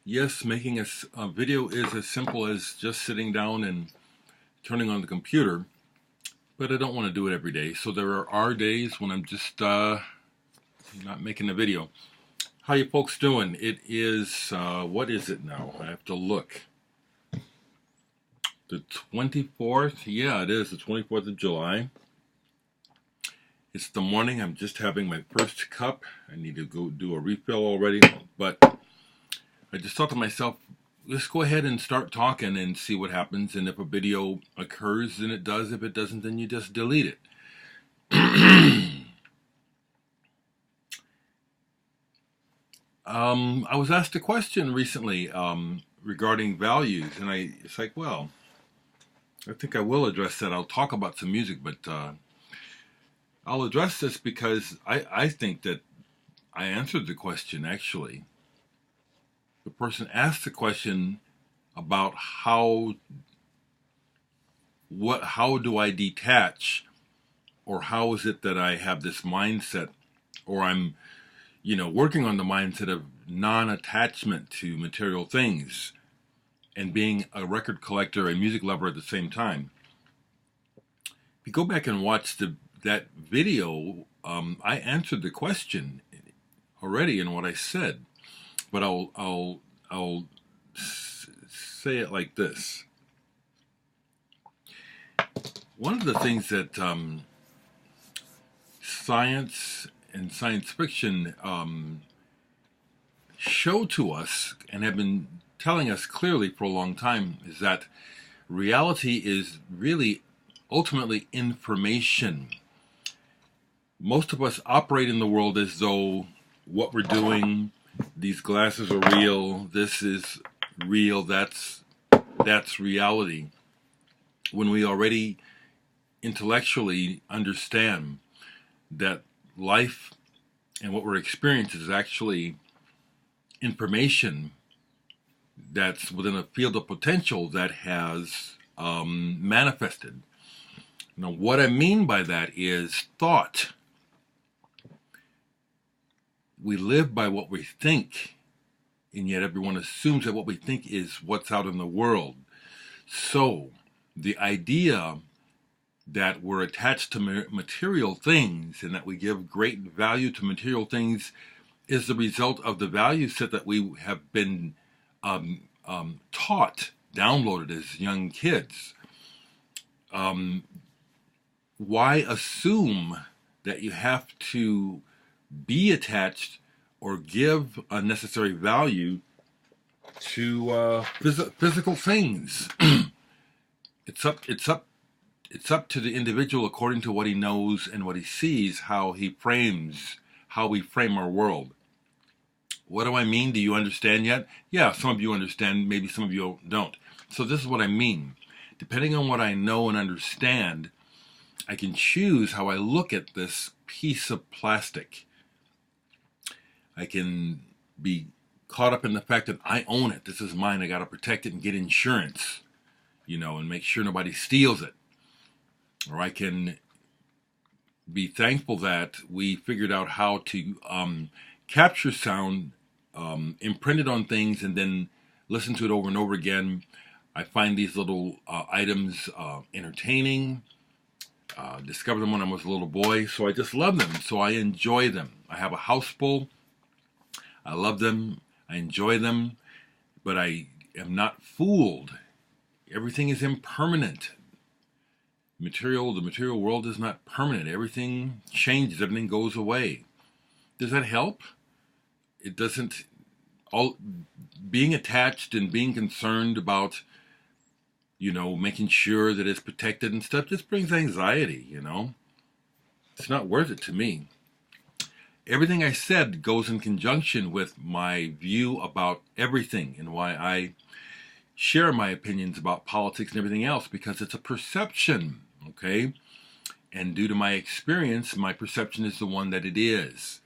Yes, making a video is as simple as just sitting down and turning on the computer, but I don't want to do it every day. So there are days when I'm just not making a video. How you folks doing? It is, what is it now? I have to look. The 24th? Yeah, it is the 24th of July. It's the morning. I'm just having my first cup. I need to go do a refill already, but I just thought to myself, let's go ahead and start talking and see what happens. And if a video occurs, then it does. If it doesn't, then you just delete it. I was asked a question recently regarding values, and it's like, well, I think I will address that. I'll talk about some music, but I'll address this because I think that I answered the question, actually. The person asked the question about how do I detach, or how is it that I have this mindset, or I'm working on the mindset of non-attachment to material things and being a record collector and music lover at the same time. If you go back and watch that video, I answered the question already in what I said, but I'll say it like this. One of the things that science and science fiction show to us and have been telling us clearly for a long time is that reality is really ultimately information. Most of us operate in the world as though what we're doing, these glasses are real, this is real, that's reality, when we already intellectually understand that life and what we're experiencing is actually information that's within a field of potential that has manifested. Now, what I mean by that is thought. We live by what we think, and yet everyone assumes that what we think is what's out in the world. So, the idea that we're attached to material things and that we give great value to material things is the result of the value set that we have been taught, downloaded as young kids. Why assume that you have to be attached or give unnecessary value to physical things? It's up to the individual, according to what he knows and what he sees, how we frame our world. What do I mean? Do you understand yet? Yeah, some of you understand, maybe some of you don't. So this is what I mean. Depending on what I know and understand, I can choose how I look at this piece of plastic. I can be caught up in the fact that I own it. This is mine. I got to protect it and get insurance, and make sure nobody steals it. Or I can be thankful that we figured out how to capture sound, imprint it on things, and then listen to it over and over again. I find these little items entertaining. Discovered them when I was a little boy, so I just love them. So I enjoy them. I have a house full. I love them. I enjoy them, but I am not fooled. Everything is impermanent. The material world is not permanent. Everything changes. Everything goes away. Does that help? It doesn't. Being attached and being concerned about, making sure that it's protected and stuff just brings anxiety, It's not worth it to me. Everything I said goes in conjunction with my view about everything and why I share my opinions about politics and everything else, because it's a perception, okay? And due to my experience, my perception is the one that it is,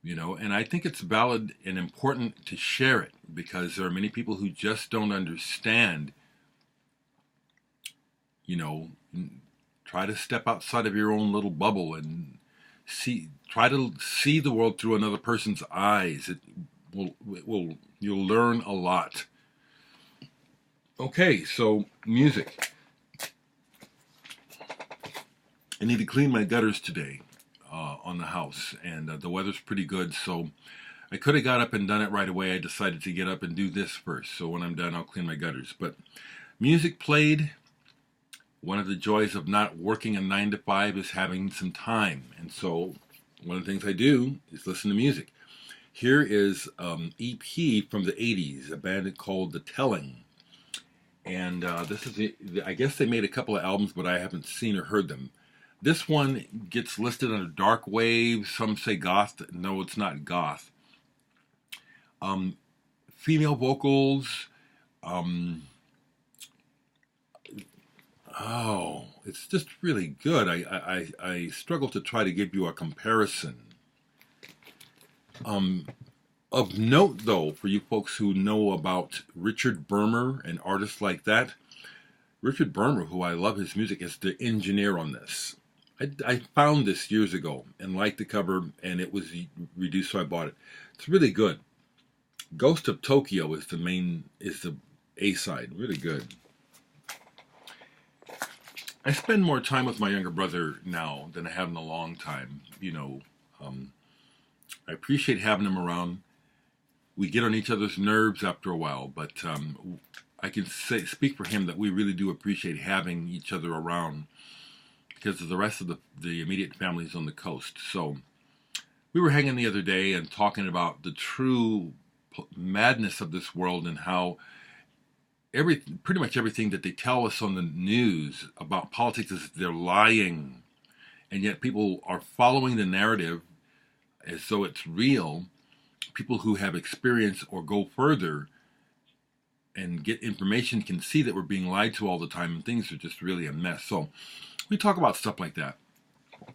and I think it's valid and important to share it, because there are many people who just don't understand. Try to step outside of your own little bubble and try to see the world through another person's eyes. It will You'll learn a lot. Okay, so music. I need to clean my gutters today on the house, and the weather's pretty good, so I could have got up and done it right away. I decided to get up and do this first, so when I'm done, I'll clean my gutters. But music played. One of the joys of not working a 9 to 5 is having some time, and so one of the things I do is listen to music. Here is EP from the 80s, a band called The Telling. And this is, I guess they made a couple of albums, but I haven't seen or heard them. This one gets listed under dark wave. Some say goth. No, it's not goth. Female vocals. It's just really good. I struggle to try to give you a comparison. Of note, though, for you folks who know about Richard Bermer and artists like that, Richard Bermer, who I love his music, is the engineer on this. I found this years ago and liked the cover, and it was reduced, so I bought it. It's really good. Ghost of Tokyo is the A-side. Really good. I spend more time with my younger brother now than I have in a long time. You know, I appreciate having him around. We get on each other's nerves after a while, but I can speak for him that we really do appreciate having each other around because of the rest of the immediate families on the coast. So we were hanging the other day and talking about the true madness of this world and how pretty much everything that they tell us on the news about politics is they're lying, and yet people are following the narrative as though it's real. People who have experience or go further and get information can see that we're being lied to all the time, and things are just really a mess. So we talk about stuff like that.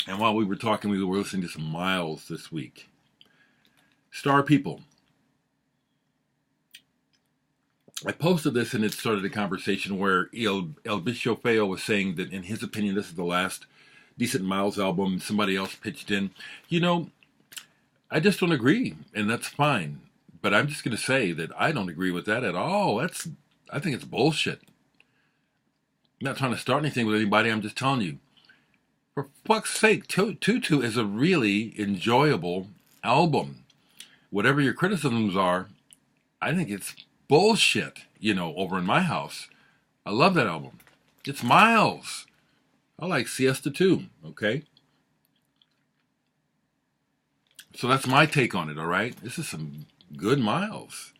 And while we were talking, we were listening to some Miles this week. Star People. I posted this and it started a conversation where El Bicho Feo was saying that in his opinion this is the last decent Miles album. Somebody else pitched in. You know, I just don't agree, and that's fine. But I'm just going to say that I don't agree with that at all. I think it's bullshit. I'm not trying to start anything with anybody. I'm just telling you. For fuck's sake, Tutu is a really enjoyable album. Whatever your criticisms are, I think it's bullshit, you know, over in my house. I love that album. It's Miles. I like Siesta too, okay? So that's my take on it, all right? This is some good Miles.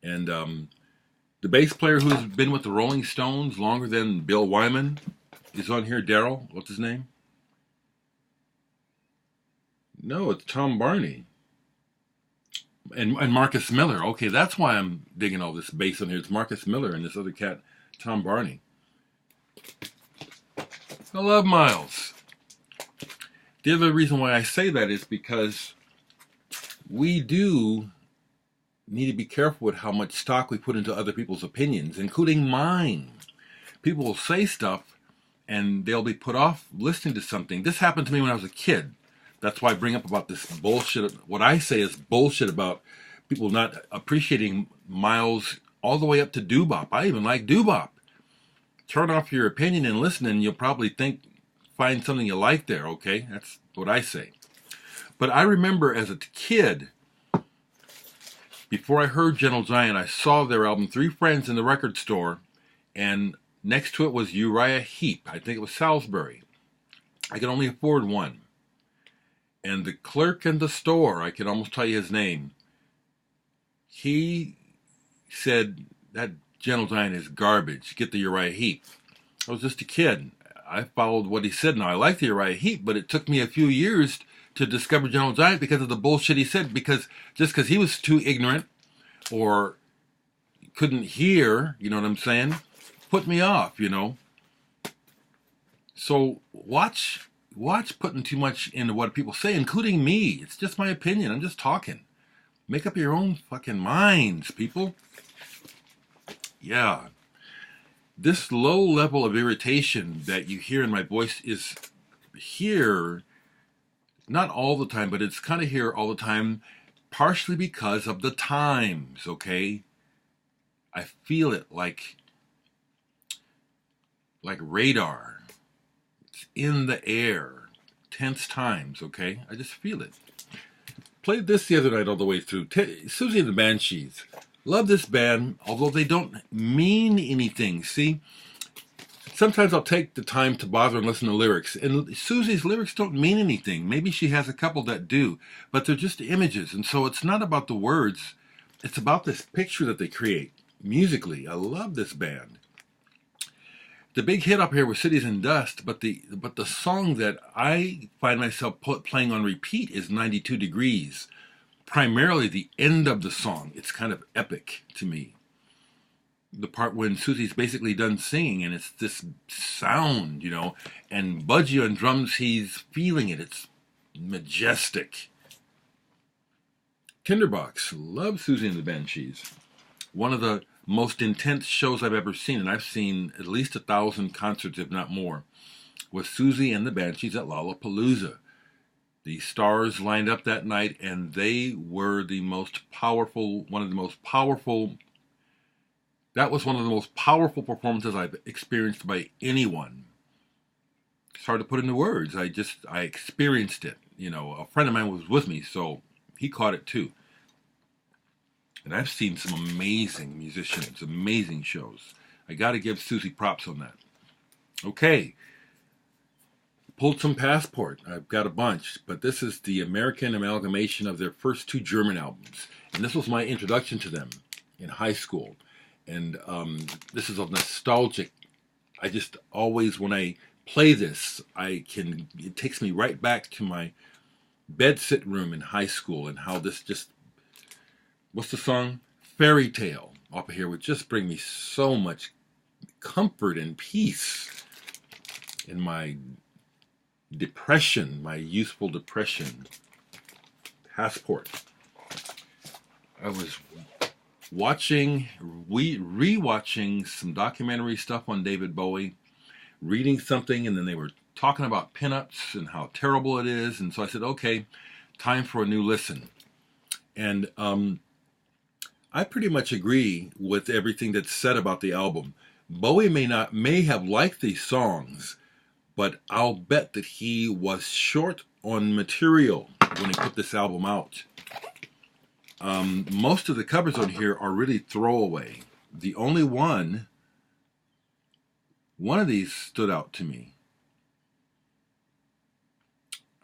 And the bass player who's been with the Rolling Stones longer than Bill Wyman is on here. Daryl, what's his name? No, it's Tom Barney. And Marcus Miller. Okay, that's why I'm digging all this bass on here. It's Marcus Miller and this other cat, Tom Barney. I love Miles. The other reason why I say that is because we do need to be careful with how much stock we put into other people's opinions, including mine. People will say stuff and they'll be put off listening to something. This happened to me when I was a kid. That's why I bring up about this bullshit. What I say is bullshit about people not appreciating Miles all the way up to doo-bop. I even like doo-bop. Turn off your opinion and listen, and you'll probably find something you like there, okay? That's what I say. But I remember as a kid, before I heard Gentle Giant, I saw their album Three Friends in the record store, and next to it was Uriah Heep. I think it was Salisbury. I could only afford one. And the clerk in the store, I can almost tell you his name, he said, that Gentle Giant is garbage. Get the Uriah Heep. I was just a kid. I followed what he said. Now, I like the Uriah Heep, but it took me a few years to discover Gentle Giant because of the bullshit he said. Because he was too ignorant or couldn't hear, you know what I'm saying, put me off, you know. So watch putting too much into what people say, including me. It's just my opinion. I'm just talking. Make up your own fucking minds, people. Yeah. This low level of irritation that you hear in my voice is here, not all the time, but it's kind of here all the time partially because of the times, okay? I feel it like radar. It's in the air. Tense times, okay? I just feel it. Played this the other night all the way through. Susie and the Banshees. Love this band, although they don't mean anything. See, sometimes I'll take the time to bother and listen to lyrics, and Susie's lyrics don't mean anything. Maybe she has a couple that do, but they're just images, and so it's not about the words. It's about this picture that they create musically. I love this band. The big hit up here was Cities and Dust, but the song that I find myself playing on repeat is 92 Degrees. Primarily the end of the song. It's kind of epic to me. The part when Susie's basically done singing and it's this sound, you know, and Budgie on drums, he's feeling it. It's majestic. Tinderbox. Love Susie and the Banshees. One of the most intense shows I've ever seen, and I've seen at least 1,000 concerts, if not more, was Susie and the Banshees at Lollapalooza. The stars lined up that night, and they were the most powerful, that was one of the most powerful performances I've experienced by anyone. It's hard to put into words. I experienced it. You know, a friend of mine was with me, so he caught it too. And I've seen some amazing musicians, amazing shows. I got to give Susie props on that. Okay. Pulled some Passport. I've got a bunch, but this is the American amalgamation of their first 2 German albums. And this was my introduction to them in high school. And this is a nostalgic. I just always, when I play this, it takes me right back to my bedsit room in high school and how this just, what's the song? Fairy Tale up here would just bring me so much comfort and peace in my depression, my youthful depression. Passport. I was rewatching some documentary stuff on David Bowie, reading something, and then they were talking about pinups and how terrible it is, and so I said, okay, time for a new listen. And I pretty much agree with everything that's said about the album. Bowie may have liked these songs, but I'll bet that he was short on material when he put this album out. Most of the covers on here are really throwaway. The only one of these stood out to me.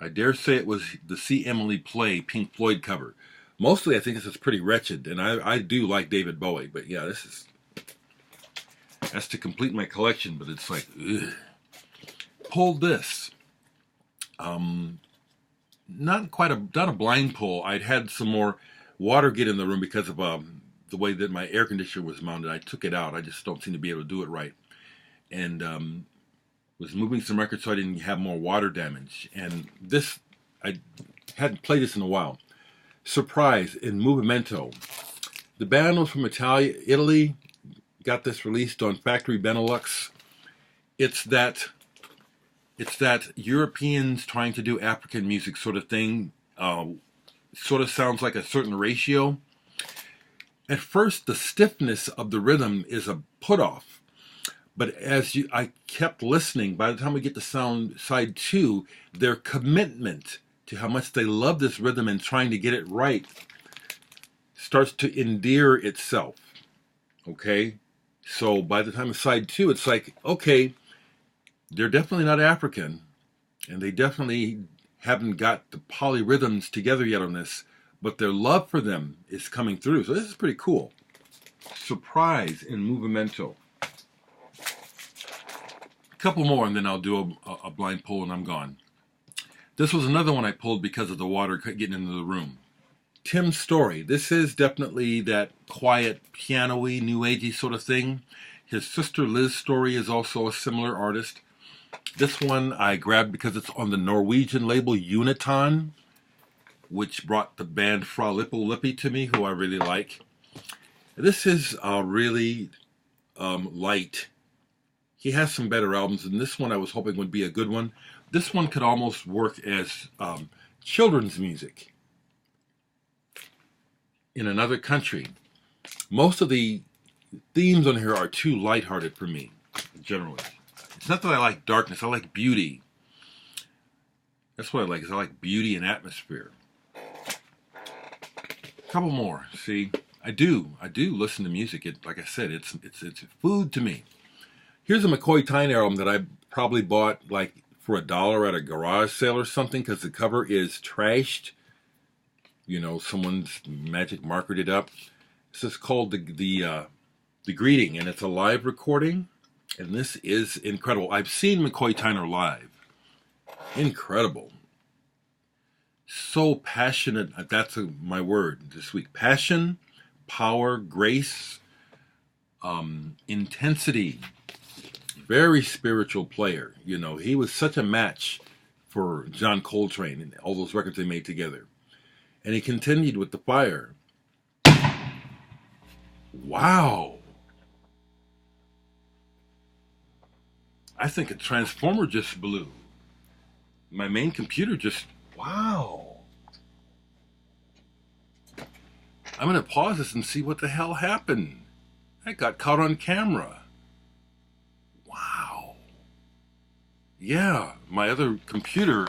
I dare say it was the See Emily Play Pink Floyd cover. Mostly I think this is pretty wretched, and I do like David Bowie, but yeah, that's to complete my collection, but it's like, ugh. Pulled this. Not a blind pull. I'd had some more water get in the room because of the way that my air conditioner was mounted. I took it out. I just don't seem to be able to do it right. And was moving some records so I didn't have more water damage. And this, I hadn't played this in a while. Surprise in Movimento. The band was from Italy. Got this released on Factory Benelux. It's that Europeans trying to do African music sort of thing. Sort of sounds like a certain ratio. At first, the stiffness of the rhythm is a put-off. But I kept listening, by the time we get to side 2, their commitment to how much they love this rhythm and trying to get it right starts to endear itself. Okay? So by the time of side 2, it's like, okay, they're definitely not African, and they definitely haven't got the polyrhythms together yet on this, but their love for them is coming through. So this is pretty cool. Surprise in Movimento. A couple more, and then I'll do a blind pull, and I'm gone. This was another one I pulled because of the water getting into the room. Tim's Story. This is definitely that quiet, piano-y, new agey sort of thing. His sister Liz's Story is also a similar artist. This one I grabbed because it's on the Norwegian label Uniton, which brought the band Fra Lippo Lippi to me, who I really like. This is really light. He has some better albums, and this one I was hoping would be a good one. This one could almost work as children's music. in another country. Most of the themes on here are too lighthearted for me, generally. It's not that I like darkness, I like beauty. That's what I like, is I like beauty and atmosphere. A couple more, see? I do listen to music. Like I said, it's food to me. Here's a McCoy Tyner album that I probably bought like for $1 at a garage sale or something, because the cover is trashed. You know, someone's magic markered it up. This is called the Greeting, and it's a live recording, and this is incredible. I've seen McCoy Tyner live. Incredible. So passionate. That's my word this week. Passion, power, grace, intensity. Very spiritual player. You know, he was such a match for John Coltrane and all those records they made together. And he continued with the fire. Wow. I think a transformer just blew. My main computer just, wow. I'm going to pause this and see what the hell happened. I got caught on camera. Wow. Yeah, my other computer,